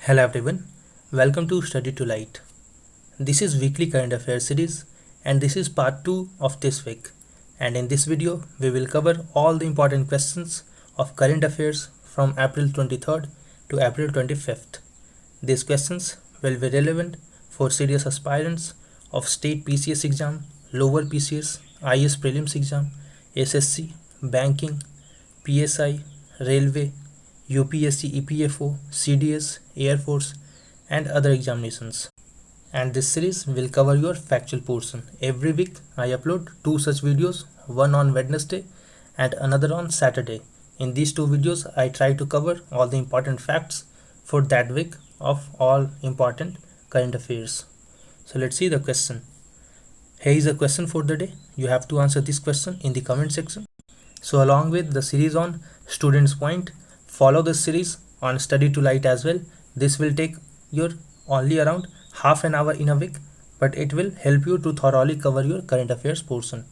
Hello everyone, welcome to Study to Light. This is weekly current affairs series and this is part 2 of this week. And in this video, we will cover all the important questions of current affairs from April 23rd to April 25th. These questions will be relevant for serious aspirants of state PCS exam, lower PCS, IS prelims exam, SSC, banking, PSI, railway, UPSC, EPFO, CDS, Air Force, and other examinations. And this series will cover your factual portion. Every week I upload two such videos, one on Wednesday and another on Saturday. In these two videos I try to cover all the important facts for that week of all important current affairs. So let's see the question. Here is a question for the day. You have to answer this question in the comment section. So along with the series on Students Point, follow this series on Study to Light as well. This will take your only around half an hour in a week, but it will help you to thoroughly cover your current affairs portion.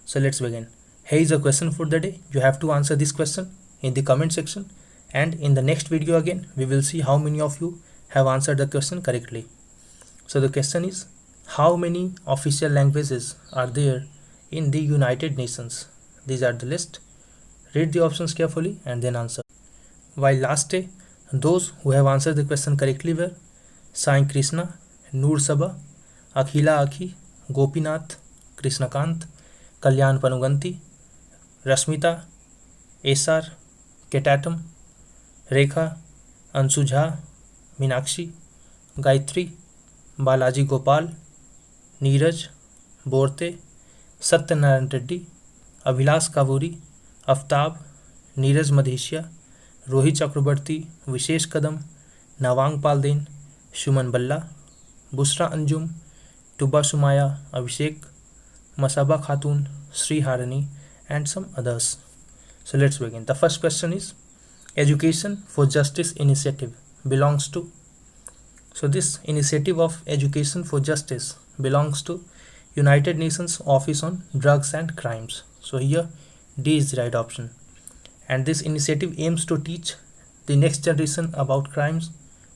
So let's begin. Here is a question for the day. You have to answer this question in the comment section, and in the next video again we will see how many of you have answered the question correctly. So the question is, how many official languages are there in the United Nations? These are the list. Read the options carefully and then answer. While last day, those who have answered the question correctly were Sai Krishna, Noor Sabha, Akhila Akhi, Gopinath, Krishnakant, Kalyan Panuganti, Rashmita, Esar, Ketatum, Rekha, Anshu Jha, Minakshi, Gayatri, Balaji Gopal, Neeraj, Borte, Satyanarayan Reddy, Abhilash Kavuri, Aftab, Neeraj Madheshiya, Rohit चक्रवर्ती, विशेष कदम, नवांग पालदेन, शुमन बल्ला, बुसरा अंजुम, टुबा सुमाया, अभिषेक, मसाबा खातून, Shri हारनी, and some others. So let's begin. The first question is, Education for Justice initiative belongs to. So this initiative of Education for Justice belongs to United Nations Office on Drugs and Crimes. So here D is the right option. And this initiative aims to teach the next generation about crimes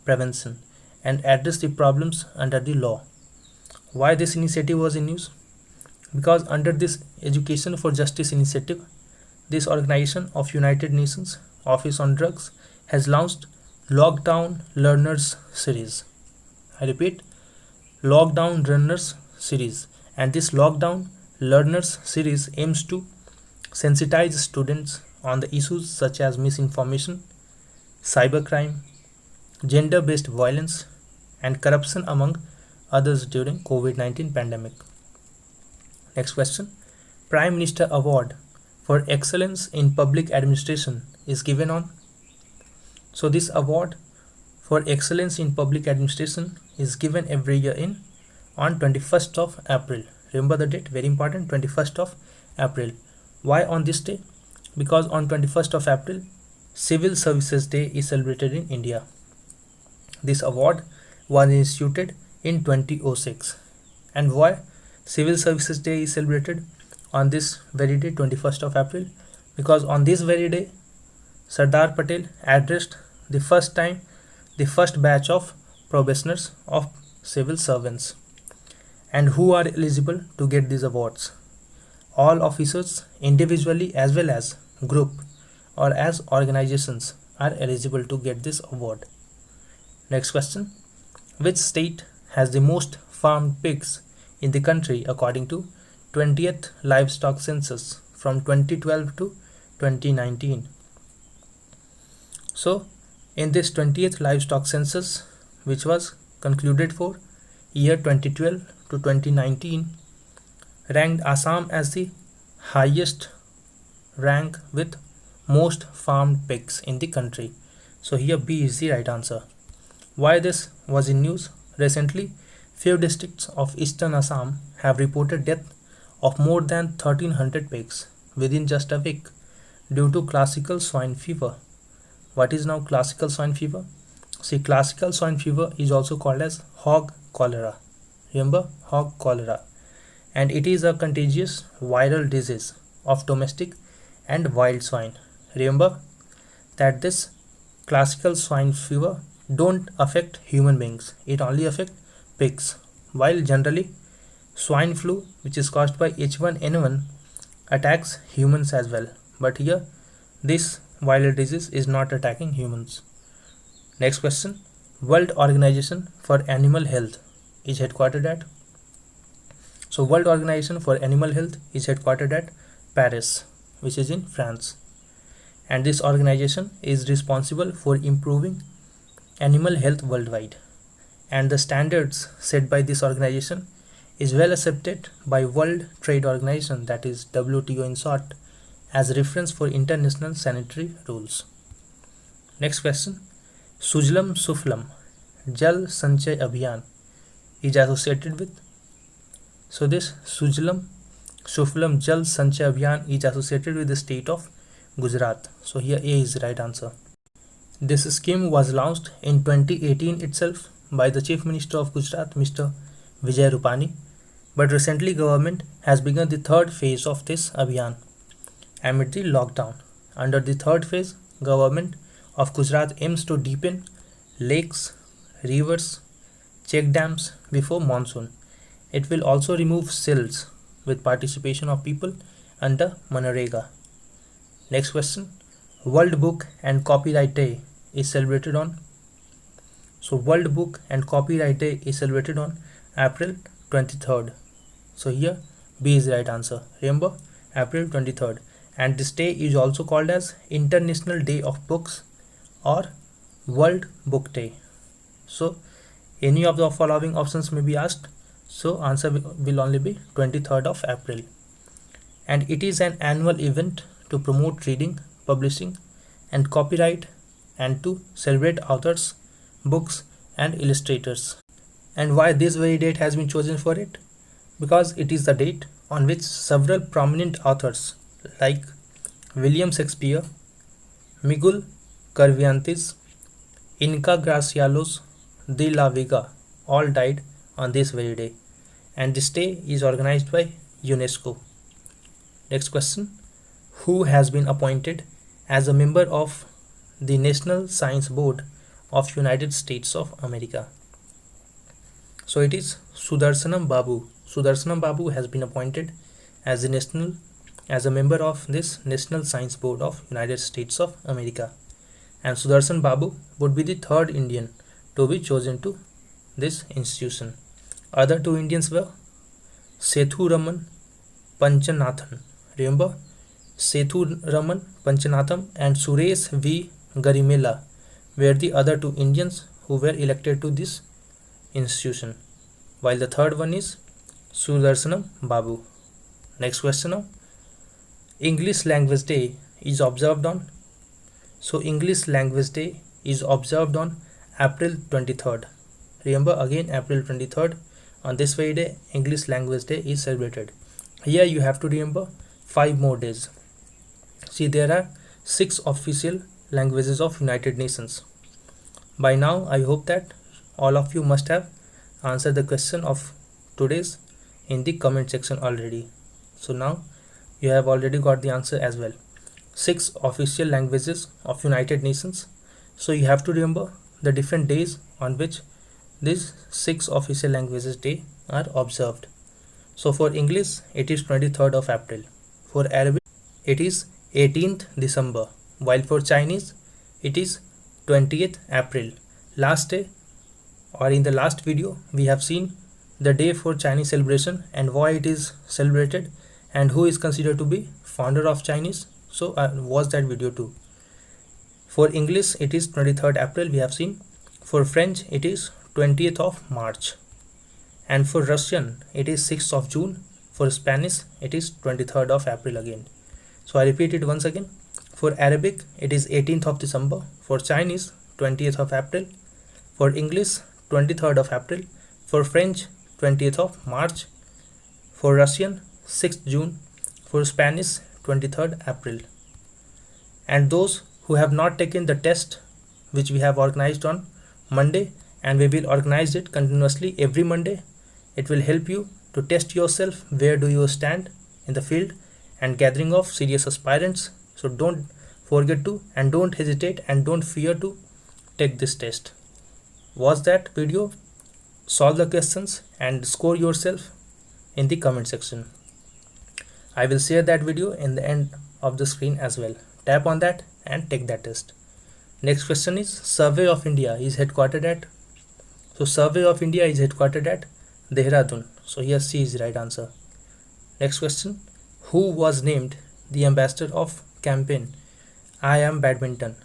prevention and address the problems under the law. Why this initiative was in use? Because under this Education for Justice initiative, this organization of United Nations Office on Drugs has launched Lockdown Learners series. I repeat, Lockdown Learners series. And this Lockdown Learners series aims to sensitize students on the issues such as misinformation, cybercrime, gender-based violence, and corruption among others during COVID-19 pandemic. Next question. Prime Minister Award for Excellence in Public Administration is given on. So this award for excellence in public administration is given every year on 21st of April. Remember the date, very important, 21st of April. Why on this day? Because on 21st of April, Civil Services Day is celebrated in India. This award was instituted in 2006. And why Civil Services Day is celebrated on this very day, 21st of April? Because on this very day, Sardar Patel addressed the first batch of probationers of civil servants. And who are eligible to get these awards? All officers individually as well as group or as organizations are eligible to get this award. Next question. Which state has the most farmed pigs in the country according to 20th livestock census from 2012 to 2019? So in this 20th livestock census, which was concluded for year 2012 to 2019, ranked Assam as the highest rank with most farmed pigs in the country. So here B is the right answer. Why this was in news? Recently, few districts of eastern Assam have reported death of more than 1300 pigs within just a week due to classical swine fever. What is now classical swine fever? See, classical swine fever is also called as hog cholera. Remember, hog cholera. And it is a contagious viral disease of domestic and wild swine. Remember that this classical swine fever don't affect human beings. It only affects pigs. While generally swine flu, which is caused by H1N1, attacks humans as well. But here this viral disease is not attacking humans. Next question. World Organization for Animal Health is headquartered at. So World Organization for Animal Health is headquartered at Paris, which is in France. And this organization is responsible for improving animal health worldwide. And the standards set by this organization is well accepted by World Trade Organization, that is WTO in short, as reference for international sanitary rules. Next question. Sujlam Suflam Jal Sanchay Abhiyan is associated with. So this Sujlam Suflam Jal Sanchay Abhiyan is associated with the state of Gujarat. So here A is the right answer. This scheme was launched in 2018 itself by the Chief Minister of Gujarat, Mr. Vijay Rupani, but recently government has begun the third phase of this Abhiyan amid the lockdown. Under the third phase, government of Gujarat aims to deepen lakes, rivers, check dams before monsoon. It will also remove silts with participation of people under Manrega. Next question. World Book and Copyright Day is celebrated on. So World Book and Copyright Day is celebrated on April 23rd. So here B is the right answer. Remember, April 23rd. And this day is also called as International Day of Books or World Book Day. So any of the following options may be asked. So answer will only be 23rd of April. And it is an annual event to promote reading, publishing and copyright and to celebrate authors, books and illustrators. And why this very date has been chosen for it? Because it is the date on which several prominent authors like William Shakespeare, Miguel Cervantes, Inca Garcilaso de la Vega all died on this very day, and this day is organized by UNESCO. Next question. Who has been appointed as a member of the National Science Board of United States of America? So it is Sudarshanam Babu. Sudarshanam Babu has been appointed as a member of this National Science Board of United States of America. And Sudarshan Babu would be the third Indian to be chosen to this institution. Other two Indians were Sethu Raman Panchanathan. Remember, Sethu Raman Panchanathan and Suresh V. Garimela were the other two Indians who were elected to this institution, while the third one is Sudarshanam Babu. Next question now. English Language Day is observed on. So English Language Day is observed on April 23rd. Remember again, April 23rd. On this very day, English Language Day is celebrated. Here you have to remember 5 more days. See, there are 6 official languages of United Nations. By now, I hope that all of you must have answered the question of today's in the comment section already. So now you have already got the answer as well. 6 official languages of United Nations. So you have to remember the different days on which these 6 official languages day are observed. So for English, it is 23rd of April. For Arabic, it is 18th December. While for Chinese, it is 20th April. Last day, or in the last video, we have seen the day for Chinese celebration and why it is celebrated and who is considered to be founder of Chinese. So watch that video too. For English, it is 23rd April, we have seen. For French, it is 20th of March. And for Russian, it is 6th of June. For Spanish, it is 23rd of April again. So I repeat it once again. For Arabic, it is 18th of December. For Chinese, 20th of April. For English, 23rd of April. For French, 20th of March. For Russian, 6th June. For Spanish, 23rd April. And those who have not taken the test, which we have organized on Monday, and we will organize it continuously every Monday, it will help you to test yourself where do you stand in the field and gathering of serious aspirants. So don't forget to and don't hesitate and don't fear to take this test. watch that video, solve the questions and score yourself in the comment section. I will share that video in the end of the screen as well. Tap on that and take that test. Next question is, Survey of India is headquartered at? So Survey of India is headquartered at Dehradun. So here C is the right answer. Next question, who was named the ambassador of campaign I Am Badminton?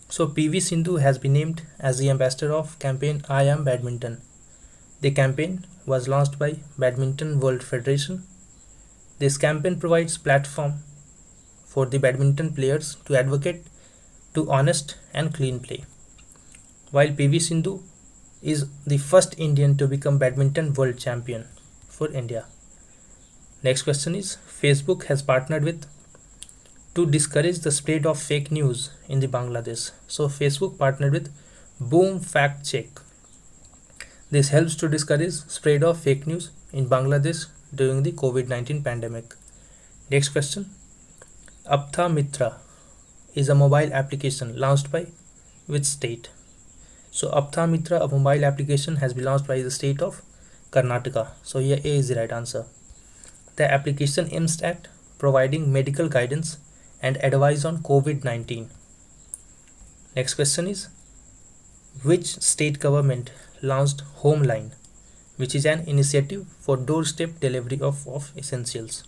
So PV Sindhu has been named as the ambassador of campaign I Am Badminton. The campaign was launched by Badminton World Federation. This campaign provides platform for the badminton players to advocate to honest and clean play. While PV Sindhu is the first Indian to become badminton world champion for India. Next question is, Facebook has partnered with to discourage the spread of fake news in the Bangladesh. So Facebook partnered with Boom Fact Check. This helps to discourage spread of fake news in Bangladesh during the COVID-19 pandemic. Next question, Aptha Mitra is a mobile application launched by which state? So Aptha Mitra, a mobile application, has been launched by the state of Karnataka. So here A is the right answer. The application aims at providing medical guidance and advice on COVID-19. Next question is, which state government launched Homeline, which is an initiative for doorstep delivery of essentials?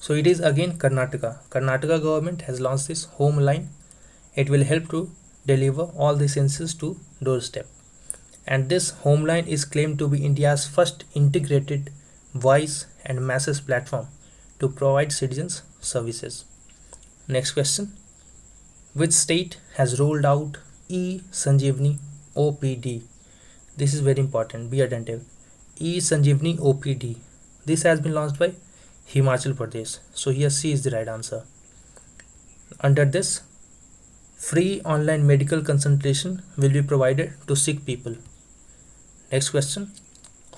So it is again Karnataka. Karnataka government has launched this Homeline. It will help to deliver all the essentials to doorstep. And this Homeline is claimed to be India's first integrated voice and message platform to provide citizens services. Next question, which state has rolled out E-Sanjeevani OPD? This is very important, be attentive. E-Sanjeevani OPD. This has been launched by Himachal Pradesh. So here C is the right answer. Under this, free online medical consultation will be provided to sick people. Next question,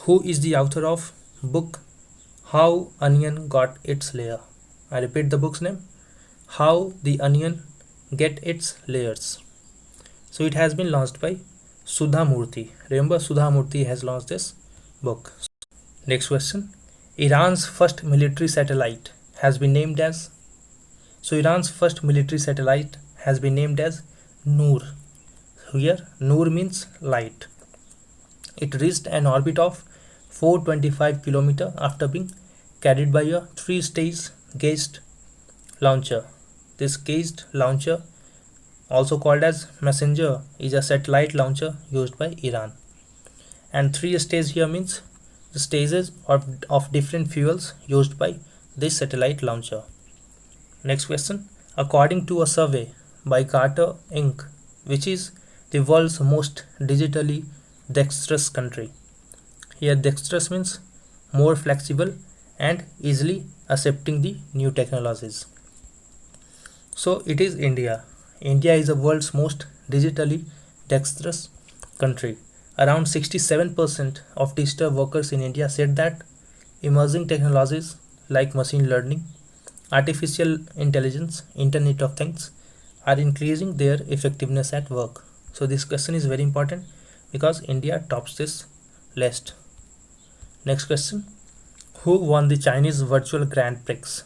who is the author of book How Onion Got Its Layer? I repeat the book's name, How the Onion Get Its Layers. So it has been launched by Sudha Murthy. Remember, Sudha Murthy has launched this book. Next question, Iran's first military satellite has been named as? So Iran's first military satellite has been named as Noor. Here Noor means light. It reached an orbit of 425 km after being carried by a 3-stage gauged launcher. This gauged launcher, also called as Messenger, is a satellite launcher used by Iran. And 3 stages here means the stages of different fuels used by this satellite launcher. Next question, according to a survey by Gartner Inc., which is the world's most digitally dexterous country? Here dexterous means more flexible and easily accepting the new technologies. So it is India. India is the world's most digitally dexterous country. Around 67% of digital workers in India said that emerging technologies like machine learning, artificial intelligence, Internet of Things are increasing their effectiveness at work. So this question is very important because India tops this list. Next question, who won the Chinese Virtual Grand Prix?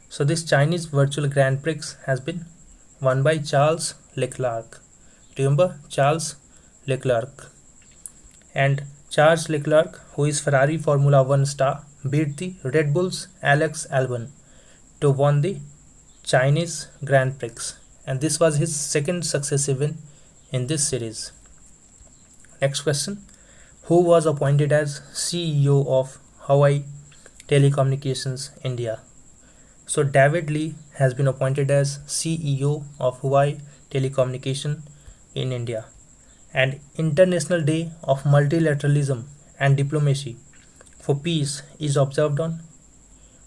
So this Chinese Virtual Grand Prix has been won by Charles Leclerc. Remember Charles Leclerc. And Charles Leclerc, who is Ferrari Formula 1 star, beat the Red Bull's Alex Albon to win the Chinese Grand Prix. And this was his second successive win in this series. Next question, who was appointed as CEO of Huawei Telecommunications India? So David Lee has been appointed as CEO of Huawei Telecommunication in India. And International Day of Multilateralism and Diplomacy for Peace is observed on?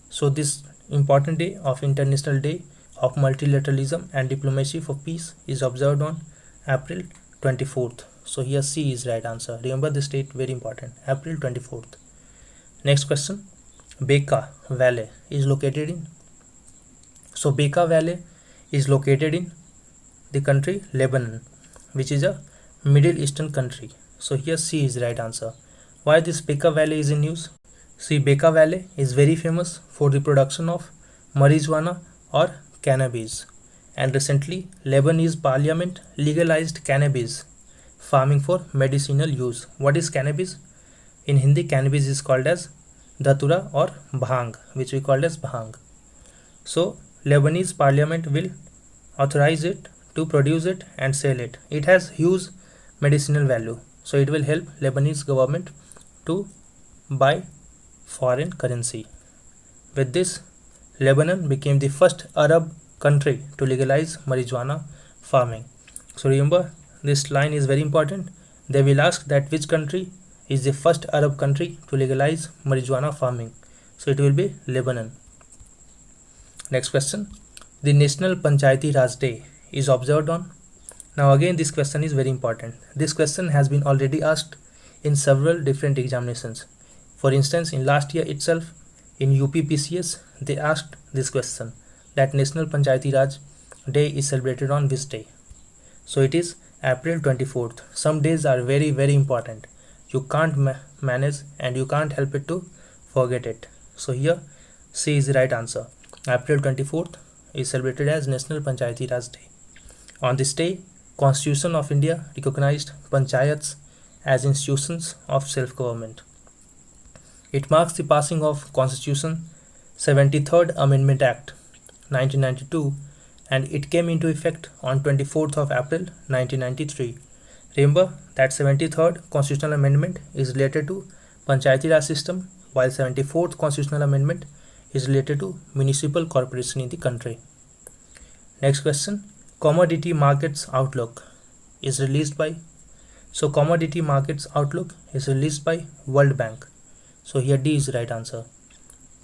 So this important day of International Day of Multilateralism and Diplomacy for Peace is observed on April 24th. So here C is right answer. Remember this date, very important, April 24th. Next question, Bekaa Valley is located in? So Bekaa Valley is located in the country Lebanon, which is a Middle Eastern country. So here C is the right answer. Why this Bekaa Valley is in news? See, Bekaa Valley is very famous for the production of marijuana or cannabis. And recently, Lebanese parliament legalized cannabis farming for medicinal use. What is cannabis? In Hindi, cannabis is called as dhatura or bhang, which we call as bhang. So, Lebanese parliament will authorize it to produce it and sell it. It has huge medicinal value. So, it will help Lebanese government to buy foreign currency. With this, Lebanon became the first Arab country to legalize marijuana farming. So remember, this line is very important. They will ask that which country is the first Arab country to legalize marijuana farming. So it will be Lebanon. Next question. The National Panchayati Raj Day is observed on. Now again, this question is very important. This question has been already asked in several different examinations. For instance, in last year itself, in UPPCS, they asked this question, that National Panchayati Raj Day is celebrated on which day? So it is April 24th. Some days are very, very important. You can't manage and you can't help it to forget it. So here C is the right answer. April 24th is celebrated as National Panchayati Raj Day. On this day, Constitution of India recognized panchayats as institutions of self-government. It marks the passing of Constitution 73rd Amendment Act 1992 and it came into effect on 24th of April 1993. Remember that 73rd Constitutional Amendment is related to Panchayati Raj system while 74th Constitutional Amendment is related to municipal corporation in the country. Next question. Commodity Markets Outlook is released by. So Commodity Markets Outlook is released by World Bank. So here D is the right answer.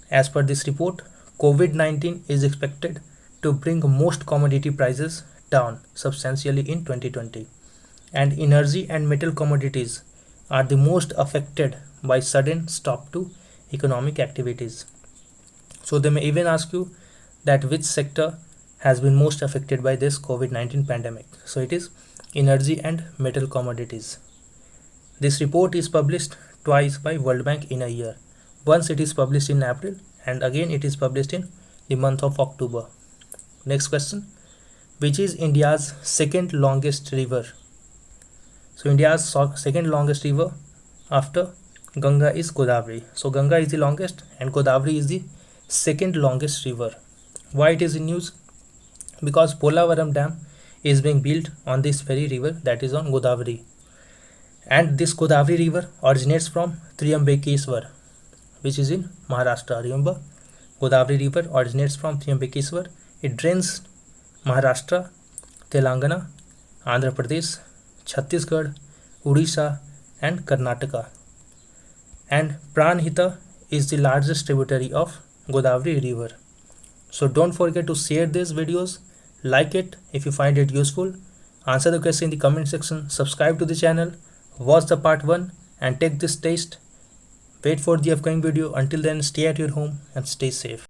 As per this report, COVID-19 is expected to bring most commodity prices down substantially in 2020. And energy and metal commodities are the most affected by sudden stop to economic activities. So they may even ask you that which sector has been most affected by this COVID-19 pandemic. So it is energy and metal commodities. This report is published twice by World Bank in a year. Once it is published in April and again it is published in the month of October. Next question. Which is India's second longest river? So India's second longest river after Ganga is Godavari. So Ganga is the longest and Godavari is the second longest river. Why it is in news? Because Polavaram Dam is being built on this very river, that is on Godavari. And this Godavari river originates from Triambakeshwar, which is in Maharashtra. Remember, Godavari river originates from Triambakeshwar. It drains Maharashtra, Telangana, Andhra Pradesh, Chhattisgarh, Odisha and Karnataka. And Pranhita is the largest tributary of Godavari river. So don't forget to share these videos, like it if you find it useful, answer the question in the comment section, subscribe to the channel, watch the part 1 and take this test. Wait for the upcoming video. Until then, stay at your home and stay safe.